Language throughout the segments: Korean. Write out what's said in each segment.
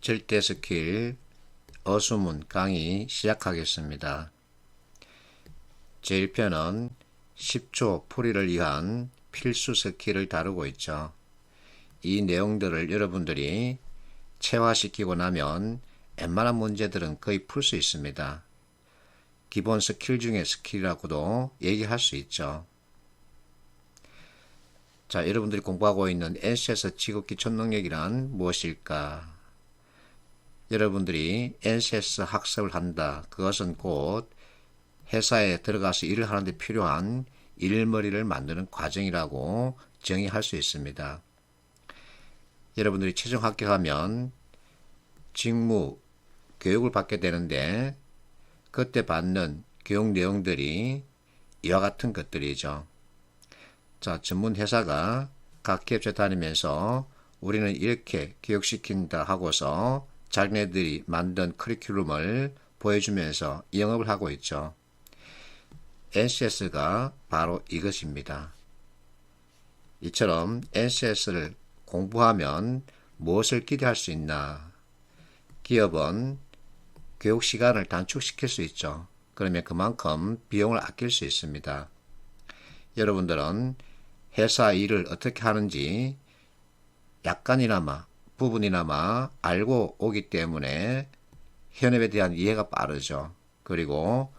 절대 스킬 어수문 강의 시작하겠습니다. 제1편은 10초 풀이를 위한 필수 스킬을 다루고 있죠. 이 내용들을 여러분들이 체화시키고 나면 웬만한 문제들은 거의 풀 수 있습니다. 기본 스킬 중에 스킬이라고도 얘기할 수 있죠. 자, 여러분들이 공부하고 있는 NCS 지급기 초능력이란 무엇일까? 여러분들이 NCS 학습을 한다. 그것은 곧 회사에 들어가서 일을 하는데 필요한 일머리를 만드는 과정이라고 정의할 수 있습니다. 여러분들이 최종 합격하면 직무 교육을 받게 되는데 그때 받는 교육 내용들이 이와 같은 것들이죠. 자, 전문 회사가 각 기업체 다니면서 우리는 이렇게 교육시킨다 하고서 자기네들이 만든 커리큘럼을 보여주면서 영업을 하고 있죠. NCS가 바로 이것입니다. 이처럼 NCS를 공부하면 무엇을 기대할 수 있나? 기업은 교육 시간을 단축시킬 수 있죠. 그러면 그만큼 비용을 아낄 수 있습니다. 여러분들은 회사 일을 어떻게 하는지 약간이나마 부분이나마 알고 오기 때문에 현업에 대한 이해가 빠르죠. 그리고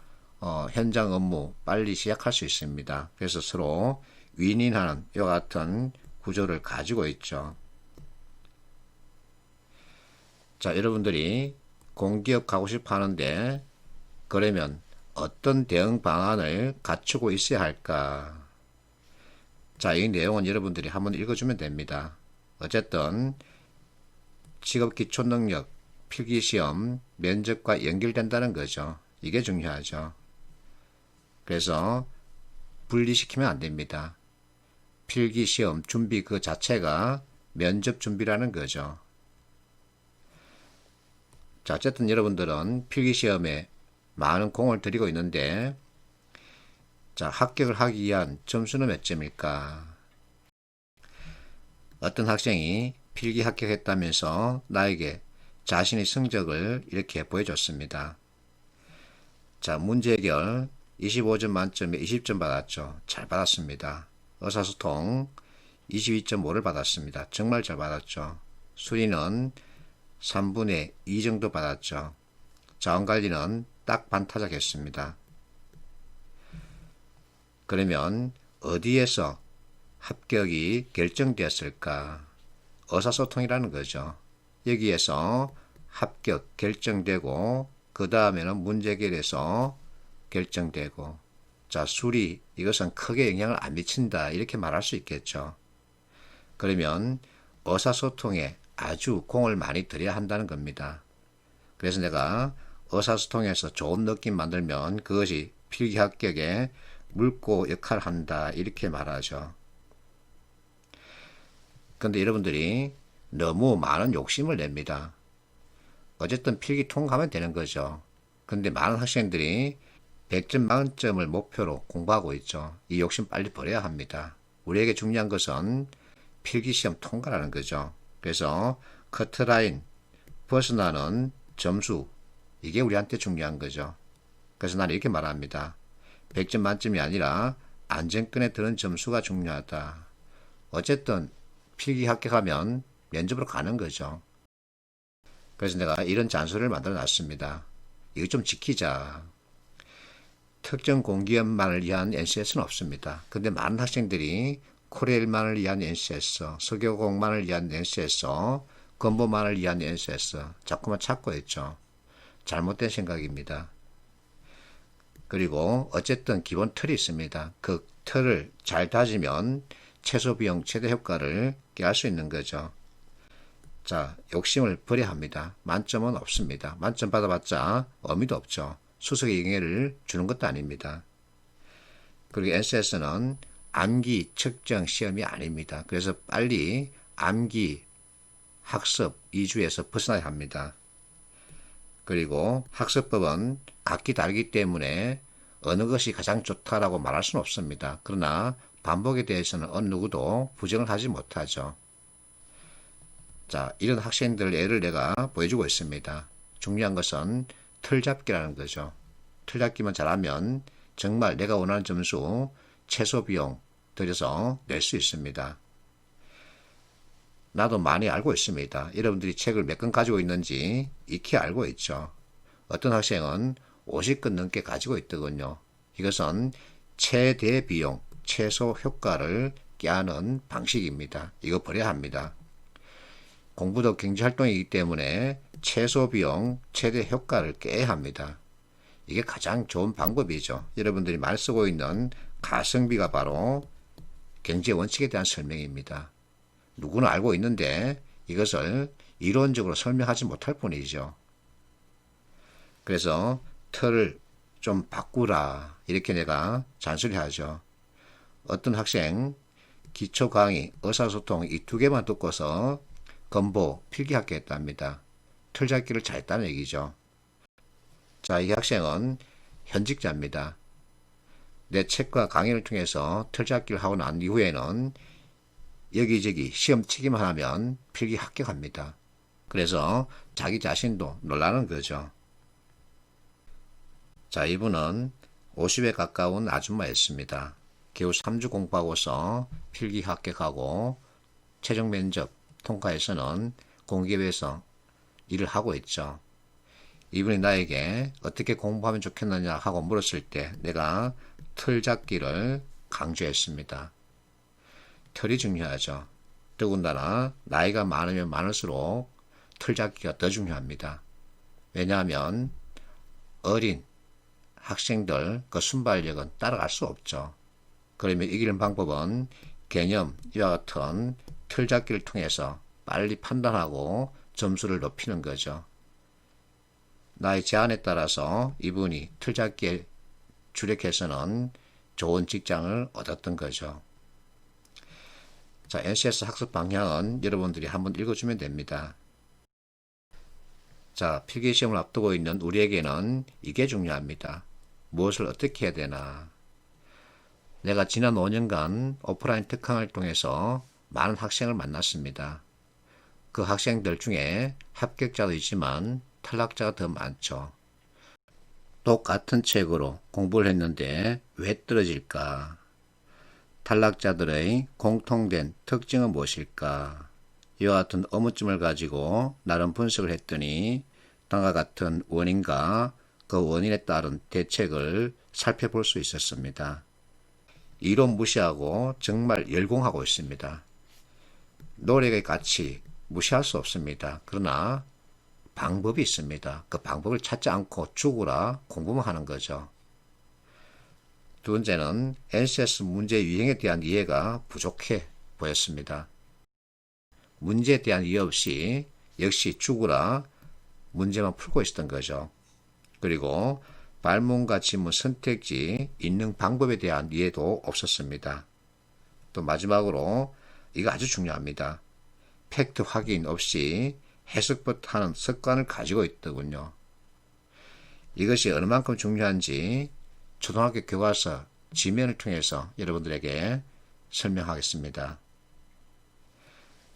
현장 업무 빨리 시작할 수 있습니다. 그래서 서로 윈윈하는 이와 같은 구조를 가지고 있죠. 자, 여러분들이 공기업 가고 싶어 하는데 그러면 어떤 대응 방안을 갖추고 있어야 할까? 자, 이 내용은 여러분들이 한번 읽어주면 됩니다. 어쨌든 직업기초능력 필기시험 면접과 연결된다는 거죠. 이게 중요하죠. 그래서 분리시키면 안 됩니다. 필기시험 준비 그 자체가 면접 준비라는 거죠. 자, 어쨌든 여러분들은 필기시험에 많은 공을 들이고 있는데 자, 합격을 하기 위한 점수는 몇 점일까? 어떤 학생이 필기 합격했다면서 나에게 자신의 성적을 이렇게 보여줬습니다. 자, 문제 해결 25점 만점에 20점 받았죠. 잘 받았습니다. 의사소통 22.5를 받았습니다. 정말 잘 받았죠. 수리는 3분의 2 정도 받았죠. 자원관리는 딱 반타작했습니다. 그러면 어디에서 합격이 결정되었을까? 의사소통이라는 거죠. 여기에서 합격 결정되고 그 다음에는 문제 해결에서 결정되고 자, 수리 이것은 크게 영향을 안 미친다 이렇게 말할 수 있겠죠. 그러면 의사소통에 아주 공을 많이 들여야 한다는 겁니다. 그래서 내가 의사소통에서 좋은 느낌 만들면 그것이 필기 합격에 물고 역할을 한다 이렇게 말하죠. 그런데 여러분들이 너무 많은 욕심을 냅니다. 어쨌든 필기 통과하면 되는 거죠. 그런데 많은 학생들이 100점 만점을 목표로 공부하고 있죠. 이 욕심 빨리 버려야 합니다. 우리에게 중요한 것은 필기시험 통과라는 거죠. 그래서 커트라인 벗어나는 점수 이게 우리한테 중요한 거죠. 그래서 나는 이렇게 말합니다. 100점 만점이 아니라 안정권에 드는 점수가 중요하다. 어쨌든 필기 합격하면 면접으로 가는 거죠. 그래서 내가 이런 잔소리를 만들어 놨습니다. 이거 좀 지키자. 특정 공기업만을 위한 NCS는 없습니다. 근데 많은 학생들이 코레일만을 위한 NCS, 서교공만을 위한 NCS, 건보만을 위한 NCS 자꾸만 찾고 있죠. 잘못된 생각입니다. 그리고 어쨌든 기본 틀이 있습니다. 그 틀을 잘 다지면 최소 비용 최대 효과를 꾀할 수 있는 거죠. 자, 욕심을 버려야 합니다. 만점은 없습니다. 만점 받아봤자 의미도 없죠. 수석의 영예를 주는 것도 아닙니다. 그리고 NCS는 암기 측정 시험이 아닙니다. 그래서 빨리 암기 학습 2주에서 벗어나야 합니다. 그리고 학습법은 각기 다르기 때문에 어느 것이 가장 좋다라고 말할 수는 없습니다. 그러나 반복에 대해서는 어느 누구도 부정을 하지 못하죠. 자, 이런 학생들 예를 내가 보여주고 있습니다. 중요한 것은 틀잡기라는 거죠. 틀잡기만 잘하면 정말 내가 원하는 점수 최소 비용 들여서 낼 수 있습니다. 나도 많이 알고 있습니다. 여러분들이 책을 몇 권 가지고 있는지 익히 알고 있죠. 어떤 학생은 50권 넘게 가지고 있더군요. 이것은 최대 비용, 최소 효과를 꾀하는 방식입니다. 이거 버려야 합니다. 공부도 경제활동이기 때문에 최소 비용, 최대 효과를 꾀야 합니다. 이게 가장 좋은 방법이죠. 여러분들이 많이 쓰고 있는 가성비가 바로 경제 원칙에 대한 설명입니다. 누구나 알고 있는데 이것을 이론적으로 설명하지 못할 뿐이죠. 그래서 틀을 좀 바꾸라 이렇게 내가 잔소리하죠. 어떤 학생 기초 강의, 의사소통 이 두 개만 듣고서 건보, 필기학교 했답니다. 틀잡기를 잘했다는 얘기죠. 자, 이 학생은 현직자입니다. 내 책과 강의를 통해서 틀잡기를 하고 난 이후에는 여기저기 시험 치기만 하면 필기 합격합니다. 그래서 자기 자신도 놀라는 거죠. 자, 이분은 50에 가까운 아줌마였습니다. 겨우 3주 공부하고서 필기 합격하고 최종 면접 통과해서는 공기업에서 일을 하고 있죠. 이분이 나에게 어떻게 공부하면 좋겠느냐 하고 물었을 때 내가 틀잡기를 강조했습니다. 틀이 중요하죠. 더군다나 나이가 많으면 많을수록 틀잡기가 더 중요합니다. 왜냐하면 어린 학생들 그 순발력은 따라갈 수 없죠. 그러면 이기는 방법은 개념 이와 같은 틀잡기를 통해서 빨리 판단하고 점수를 높이는 거죠. 나의 제안에 따라서 이분이 틀잡기에 주력해서는 좋은 직장을 얻었던 거죠. 자, NCS 학습 방향은 여러분들이 한번 읽어주면 됩니다. 자, 필기시험을 앞두고 있는 우리에게는 이게 중요합니다. 무엇을 어떻게 해야 되나. 내가 지난 5년간 오프라인 특강을 통해서 많은 학생을 만났습니다. 그 학생들 중에 합격자도 있지만 탈락자가 더 많죠. 똑같은 책으로 공부를 했는데 왜 떨어질까? 탈락자들의 공통된 특징은 무엇일까? 이와 같은 의문점을 가지고 나름 분석을 했더니 다음과 같은 원인과 그 원인에 따른 대책을 살펴볼 수 있었습니다. 이론 무시하고 정말 열공하고 있습니다. 노력의 가치 무시할 수 없습니다. 그러나 방법이 있습니다. 그 방법을 찾지 않고 죽으라 공부만 하는 거죠. 두 번째는 NCS 문제 유형에 대한 이해가 부족해 보였습니다. 문제에 대한 이해 없이 역시 죽으라 문제만 풀고 있었던 거죠. 그리고 발문과 지문 선택지 있는 방법에 대한 이해도 없었습니다. 또 마지막으로 이거 아주 중요합니다. 팩트 확인 없이 해석부터 하는 습관을 가지고 있더군요. 이것이 얼마만큼 중요한지 초등학교 교과서 지면을 통해서 여러분들에게 설명하겠습니다.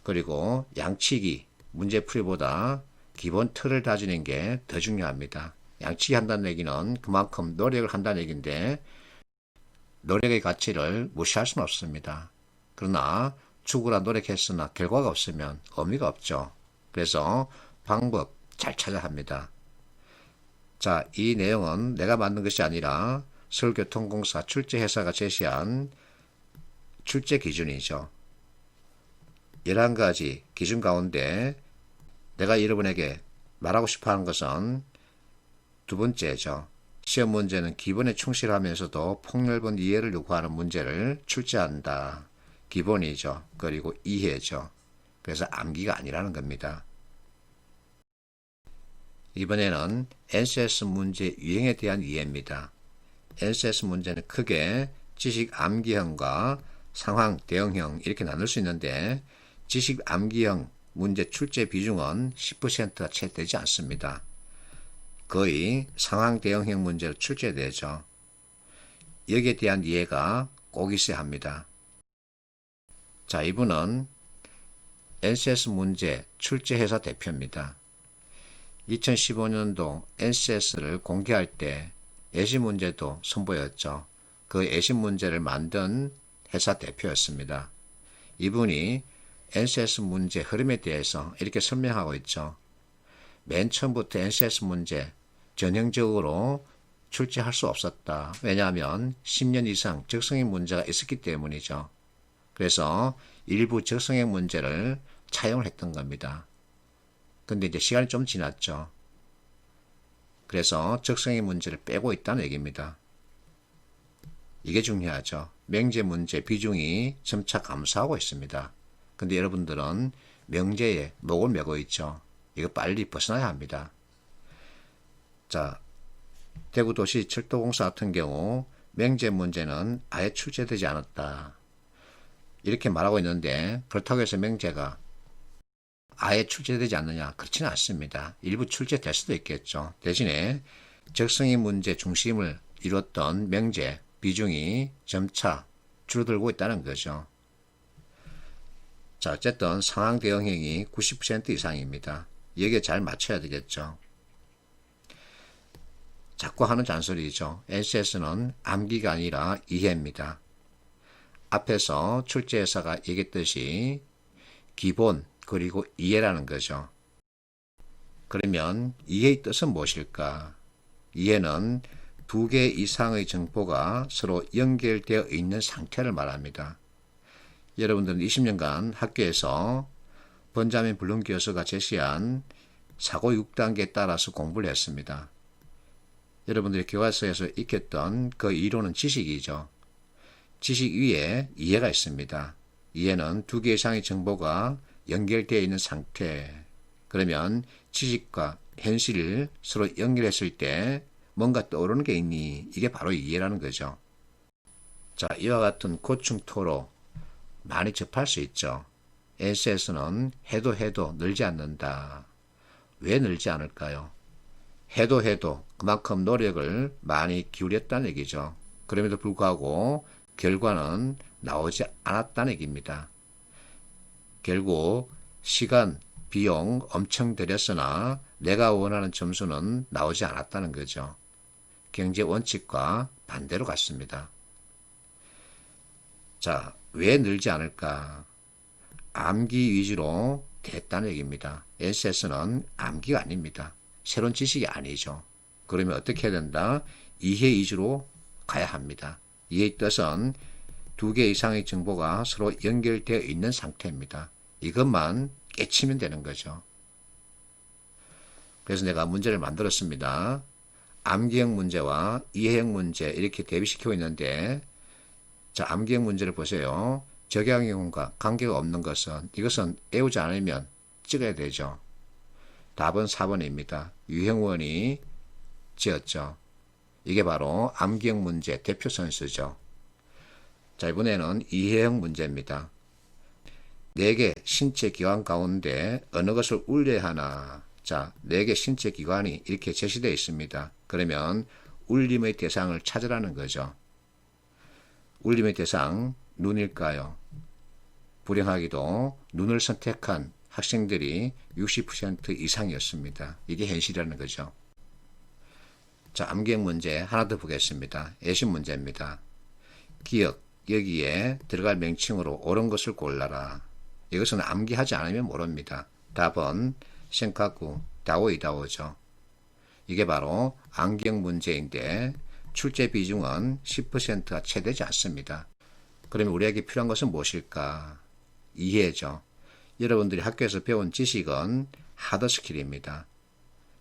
그리고 양치기, 문제풀이보다 기본 틀을 다지는 게 더 중요합니다. 양치기 한다는 얘기는 그만큼 노력을 한다는 얘기인데 노력의 가치를 무시할 수는 없습니다. 그러나 죽으라 노력했으나 결과가 없으면 의미가 없죠. 그래서 방법 잘 찾아야 합니다. 자, 이 내용은 내가 만든 것이 아니라 서울교통공사 출제회사가 제시한 출제 기준이죠. 11가지 기준 가운데 내가 여러분에게 말하고 싶어 하는 것은 두 번째죠. 시험 문제는 기본에 충실하면서도 폭넓은 이해를 요구하는 문제를 출제한다. 기본이죠. 그리고 이해죠. 그래서 암기가 아니라는 겁니다. 이번에는 NCS 문제 유형에 대한 이해입니다. NCS 문제는 크게 지식 암기형과 상황 대응형 이렇게 나눌 수 있는데 지식 암기형 문제 출제 비중은 10%가 채 되지 않습니다. 거의 상황 대응형 문제로 출제되죠. 여기에 대한 이해가 꼭 있어야 합니다. 자, 이분은 NCS 문제 출제회사 대표입니다. 2015년도 NCS를 공개할 때 예시 문제도 선보였죠. 그 예시 문제를 만든 회사 대표였습니다. 이분이 NCS 문제 흐름에 대해서 이렇게 설명하고 있죠. 맨 처음부터 NCS 문제 전형적으로 출제할 수 없었다. 왜냐하면 10년 이상 적성액 문제가 있었기 때문이죠. 그래서 일부 적성액 문제를 차용을 했던 겁니다. 근데 이제 시간이 좀 지났죠. 그래서 적성액 문제를 빼고 있다는 얘기입니다. 이게 중요하죠. 명제 문제 비중이 점차 감소하고 있습니다. 근데 여러분들은 명제에 목을 메고 있죠. 이거 빨리 벗어나야 합니다. 자, 대구도시철도공사 같은 경우 명제 문제는 아예 출제되지 않았다. 이렇게 말하고 있는데 그렇다고 해서 명제가 아예 출제되지 않느냐? 그렇지는 않습니다. 일부 출제될 수도 있겠죠. 대신에 적성액 문제 중심을 이뤘던 명제 비중이 점차 줄어들고 있다는 거죠. 자, 어쨌든 상황 대응형이 90% 이상입니다. 여기에 잘 맞춰야 되겠죠. 자꾸 하는 잔소리죠. NCS는 암기가 아니라 이해입니다. 앞에서 출제회사가 얘기했듯이 기본 그리고 이해라는 거죠. 그러면 이해의 뜻은 무엇일까? 이해는 두 개 이상의 정보가 서로 연결되어 있는 상태를 말합니다. 여러분들은 20년간 학교에서 번자민 블룸 교수가 제시한 사고 6단계에 따라서 공부를 했습니다. 여러분들이 교과서에서 익혔던 그 이론은 지식이죠. 지식 위에 이해가 있습니다. 이해는 두 개 이상의 정보가 연결되어 있는 상태. 그러면 지식과 현실을 서로 연결했을 때 뭔가 떠오르는 게 있니? 이게 바로 이해라는 거죠. 자, 이와 같은 고충토로 많이 접할 수 있죠. NCS는 해도 늘지 않는다. 왜 늘지 않을까요? 해도 그만큼 노력을 많이 기울였다는 얘기죠. 그럼에도 불구하고 결과는 나오지 않았다는 얘기입니다. 결국 시간, 비용 엄청 들였으나 내가 원하는 점수는 나오지 않았다는 거죠. 경제 원칙과 반대로 갔습니다. 자, 왜 늘지 않을까? 암기 위주로 됐다는 얘기입니다. NCS는 암기가 아닙니다. 새로운 지식이 아니죠. 그러면 어떻게 해야 된다? 이해 위주로 가야 합니다. 이해의 뜻은 두 개 이상의 정보가 서로 연결되어 있는 상태입니다. 이것만 깨치면 되는 거죠. 그래서 내가 문제를 만들었습니다. 암기형 문제와 이해형 문제 이렇게 대비시키고 있는데, 자, 암기형 문제를 보세요. 적용형과 관계가 없는 것은 이것은 외우지 않으면 찍어야 되죠. 답은 4번입니다. 유형원이 지었죠. 이게 바로 암기형 문제 대표 선수죠. 자, 이번에는 이해형 문제입니다. 4개 신체 기관 가운데 어느 것을 울려야 하나? 자, 4개 신체 기관이 이렇게 제시되어 있습니다. 그러면 울림의 대상을 찾으라는 거죠. 울림의 대상, 눈일까요? 불행하게도 눈을 선택한 학생들이 60% 이상이었습니다. 이게 현실이라는 거죠. 자, 암기형 문제 하나 더 보겠습니다. 예시 문제입니다. 기억, 여기에 들어갈 명칭으로 옳은 것을 골라라. 이것은 암기하지 않으면 모릅니다. 답은 생카쿠, 다오이다오죠. 이게 바로 암기형 문제인데 출제 비중은 10%가 채 되지 않습니다. 그러면 우리에게 필요한 것은 무엇일까? 이해죠. 여러분들이 학교에서 배운 지식은 하드스킬입니다.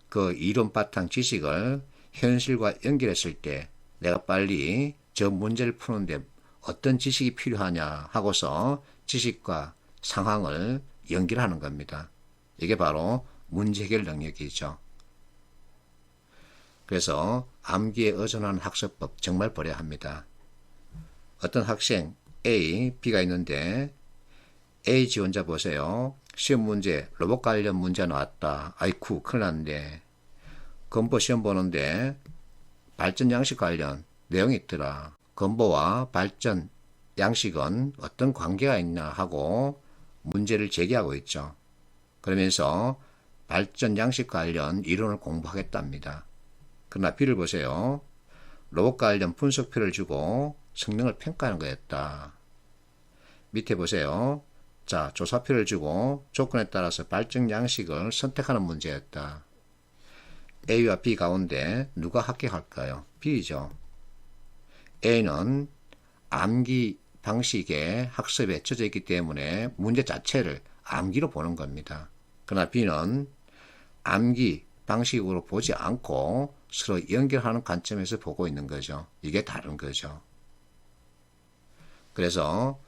그 이론 바탕 지식을 현실과 연결했을 때 내가 빨리 저 문제를 푸는데 어떤 지식이 필요하냐 하고서 지식과 상황을 연결하는 겁니다. 이게 바로 문제 해결 능력이죠. 그래서 암기에 의존하는 학습법 정말 버려야 합니다. 어떤 학생 A, B가 있는데 A 지원자 보세요. 시험 문제 로봇 관련 문제 나왔다. 아이쿠 큰일 났네. 건보 시험 보는데 발전 양식 관련 내용이 있더라. 건보와 발전 양식은 어떤 관계가 있나 하고 문제를 제기하고 있죠. 그러면서 발전 양식 관련 이론을 공부하겠답니다. 그러나 B를 보세요. 로봇 관련 분석표를 주고 성능을 평가하는 거였다. 밑에 보세요. 자, 조사표를 주고 조건에 따라서 발전 양식을 선택하는 문제였다. A와 B 가운데 누가 합격할까요? B죠. A는 암기 방식의 학습에 젖어 있기 때문에 문제 자체를 암기로 보는 겁니다. 그러나 B는 암기 방식으로 보지 않고 서로 연결하는 관점에서 보고 있는 거죠. 이게 다른 거죠. 그래서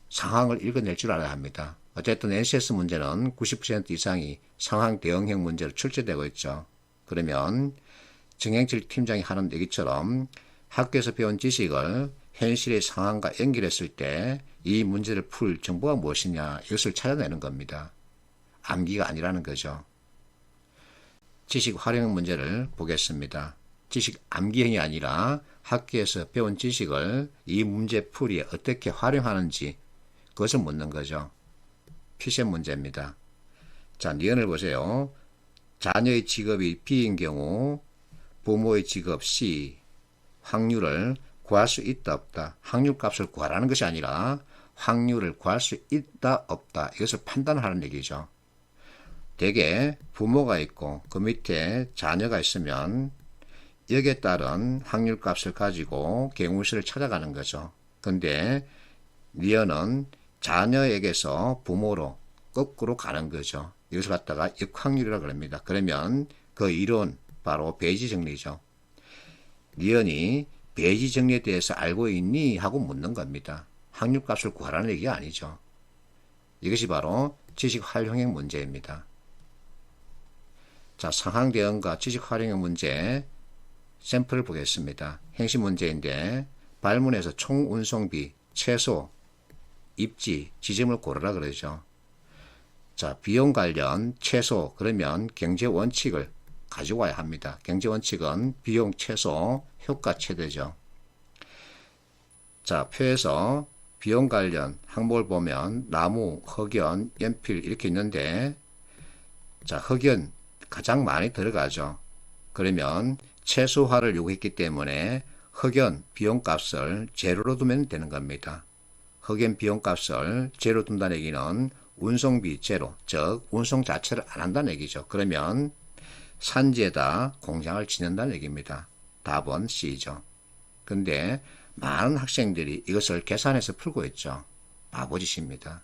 상황을 읽어낼 줄 알아야 합니다. 어쨌든 NCS 문제는 90% 이상이 상황 대응형 문제로 출제되고 있죠. 그러면 정행철 팀장이 하는 얘기처럼 학교에서 배운 지식을 현실의 상황과 연결했을 때 이 문제를 풀 정보가 무엇이냐 이것을 찾아내는 겁니다. 암기가 아니라는 거죠. 지식 활용 문제를 보겠습니다. 지식 암기형이 아니라 학교에서 배운 지식을 이 문제 풀이에 어떻게 활용하는지 그것을 묻는 거죠. 퀴즈 문제입니다. 자, 니은을 보세요. 자녀의 직업이 B인 경우 부모의 직업 C 확률을 구할 수 있다 없다. 확률 값을 구하라는 것이 아니라 확률을 구할 수 있다 없다. 이것을 판단하는 얘기죠. 대개 부모가 있고 그 밑에 자녀가 있으면 여기에 따른 확률 값을 가지고 경우수를 찾아가는 거죠. 근데 니은은 자녀에게서 부모로 거꾸로 가는 거죠. 이것을 갖다가 역확률이라고 합니다. 그러면 그 이론 바로 배지 정리죠. 니은이 배지 정리에 대해서 알고 있니? 하고 묻는 겁니다. 확률값을 구하라는 얘기가 아니죠. 이것이 바로 지식 활용형 문제입니다. 자, 상황 대응과 지식 활용형 문제 샘플을 보겠습니다. 행시 문제인데 발문에서 총 운송비, 최소, 입지, 지점을 고르라 그러죠. 자, 비용 관련 최소 그러면 경제 원칙을 가지고 와야 합니다. 경제 원칙은 비용 최소, 효과 최대죠. 자, 표에서 비용 관련 항목을 보면 나무, 흑연, 연필 이렇게 있는데 자, 흑연 가장 많이 들어가죠. 그러면 최소화를 요구했기 때문에 흑연 비용값을 제로로 두면 되는 겁니다. 흑연 비용값을 제로 둔다는 얘기는 운송비 제로, 즉 운송 자체를 안 한다는 얘기죠. 그러면 산지에다 공장을 짓는다는 얘기입니다. 답은 C죠. 근데 많은 학생들이 이것을 계산해서 풀고 있죠. 바보짓입니다.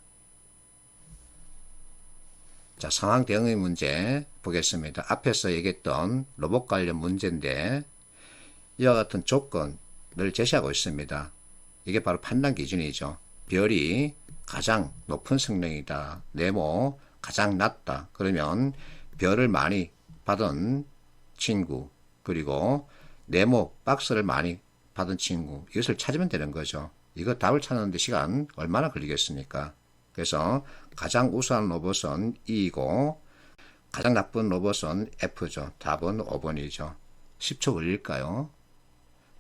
자, 상황 대응의 문제 보겠습니다. 앞에서 얘기했던 로봇 관련 문제인데 이와 같은 조건을 제시하고 있습니다. 이게 바로 판단 기준이죠. 별이 가장 높은 성능이다. 네모 가장 낮다. 그러면 별을 많이 받은 친구 그리고 네모 박스를 많이 받은 친구 이것을 찾으면 되는 거죠. 이거 답을 찾는데 시간 얼마나 걸리겠습니까? 그래서 가장 우수한 로봇은 E이고 가장 나쁜 로봇은 F죠. 답은 5번이죠. 10초 걸릴까요?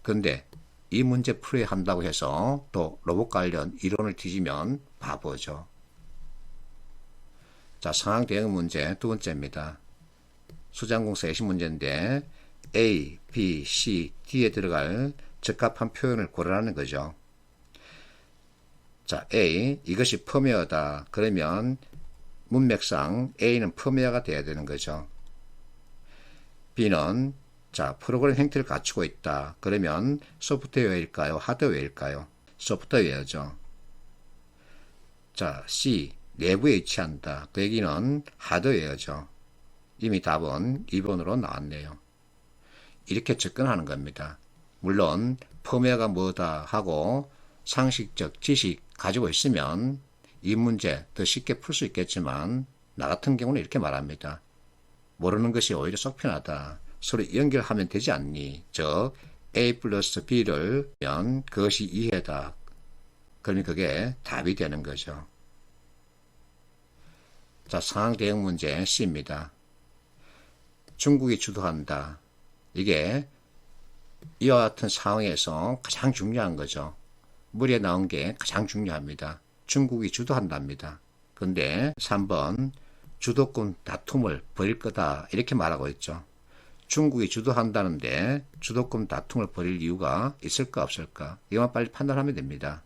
근데 이 문제 풀이야 한다고 해서 또 로봇 관련 이론을 뒤지면 바보죠. 자, 상황 대응 문제 두 번째입니다. 수장공사 예시 문제인데 A, B, C, D에 들어갈 적합한 표현을 고르라는 거죠. 자, A, 이것이 펌웨어다. 그러면 문맥상 A는 펌웨어가 돼야 되는 거죠. B는 자, 프로그램 형태를 갖추고 있다. 그러면 소프트웨어일까요? 하드웨어일까요? 소프트웨어죠. 자, C, 내부에 위치한다. 그 얘기는 하드웨어죠. 이미 답은 2번으로 나왔네요. 이렇게 접근하는 겁니다. 물론 펌웨어가 뭐다 하고 상식적 지식 가지고 있으면 이 문제 더 쉽게 풀 수 있겠지만 나 같은 경우는 이렇게 말합니다. 모르는 것이 오히려 속 편하다. 서로 연결하면 되지 않니? 즉 A 플러스 B를 하면 그것이 이해다. 그러면 그게 답이 되는 거죠. 자, 상황 대응 문제 C입니다. 중국이 주도한다. 이게 이와 같은 상황에서 가장 중요한 거죠. 물에 나온 게 가장 중요합니다. 중국이 주도한답니다. 근데 3번 주도권 다툼을 벌일 거다 이렇게 말하고 있죠. 중국이 주도한다는데 주도권 다툼을 벌일 이유가 있을까 없을까? 이것만 빨리 판단하면 됩니다.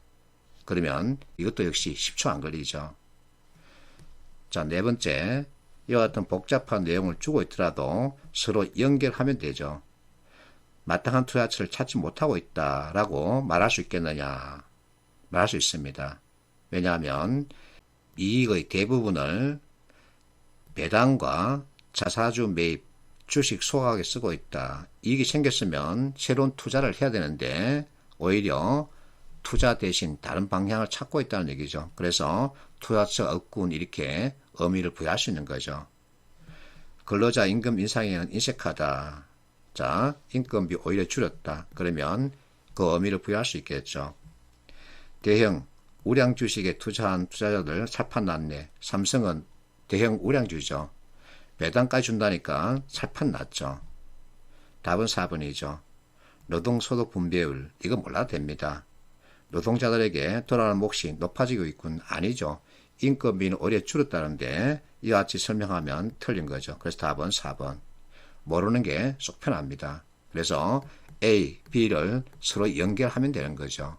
그러면 이것도 역시 10초 안 걸리죠. 자, 네 번째, 이와 같은 복잡한 내용을 주고 있더라도 서로 연결하면 되죠. 마땅한 투자처를 찾지 못하고 있다라고 말할 수 있겠느냐? 말할 수 있습니다. 왜냐하면 이익의 대부분을 배당과 자사주 매입, 주식 소각에 쓰고 있다. 이익이 생겼으면 새로운 투자를 해야 되는데 오히려 투자 대신 다른 방향을 찾고 있다는 얘기죠. 그래서 투자처 없군 이렇게 의미를 부여할 수 있는 거죠. 근로자 임금 인상에는 인색하다. 자, 인건비 오히려 줄였다. 그러면 그 의미를 부여할 수 있겠죠. 대형 우량 주식에 투자한 투자자들 살판 났네. 삼성은 대형 우량주죠. 배당까지 준다니까 살판 났죠. 답은 4번이죠. 노동소득 분배율, 이거 몰라도 됩니다. 노동자들에게 돌아가는 몫이 높아지고 있군. 아니죠. 인건비는 오히려 줄었다는데 이와 같이 설명하면 틀린 거죠. 그래서 답은 4번. 모르는 게 속 편합니다. 그래서 A, B를 서로 연결하면 되는 거죠.